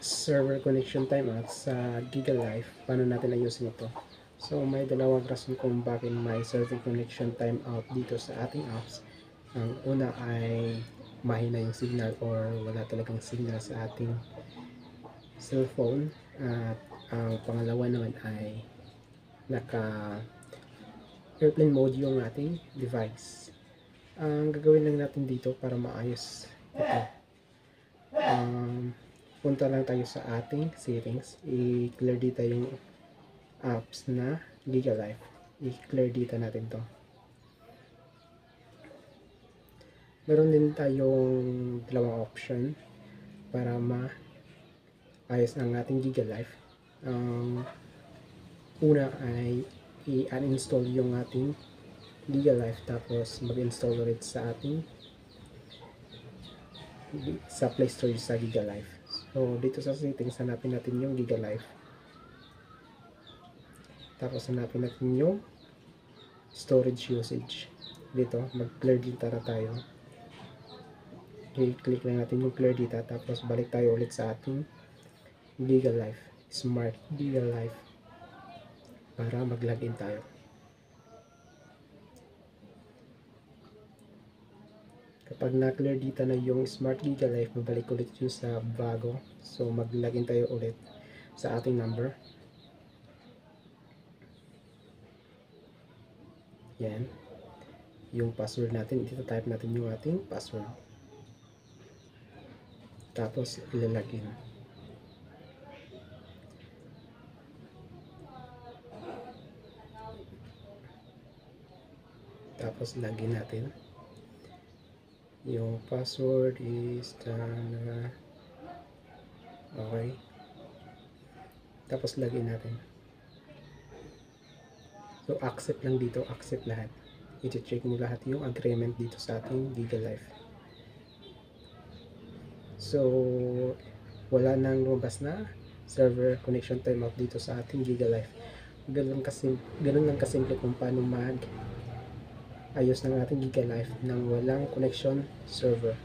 server connection timeout sa GigaLife. Paano natin ayusin ito? So may dalawang rason kung bakit may server connection timeout dito sa ating apps. Ang una ay mahina yung signal or wala talagang signal sa ating cellphone, at ang pangalawa naman ay naka airplane mode yung ating device. Ang gagawin lang natin dito para maayos ito, punta lang tayo sa ating settings, i-clear dito yung apps na GigaLife, i-clear dito natin to. Meron din tayong dalawang option para maayos ang ating GigaLife. Una ay i-uninstall yung ating GigaLife, tapos mag-install ulit sa ating sa Play Store sa GigaLife. So dito sa settings, hanapin natin yung GigaLife, tapos hanapin natin yung storage usage. Dito mag-clear data tayo, i-click lang natin yung clear data, tapos balik tayo ulit sa ating GigaLife, Smart GigaLife, para mag-login tayo. Kapag na-clear data na yung Smart GigaLife, babalik ulit yung sa bago. So mag-login tayo ulit sa ating number. Yan. Yung password natin, dito type natin yung ating password. Tapos ilalagin. Tapos login natin. Yung password is okay. Tapos login natin. So accept lang dito, accept lahat. I-check mo lahat yung agreement dito sa ating GigaLife. So wala nang lumabas na server connection timeout dito sa ating GigaLife. Ganun lang kasimple kung paano ayos ng ating GigaLife nang walang connection server.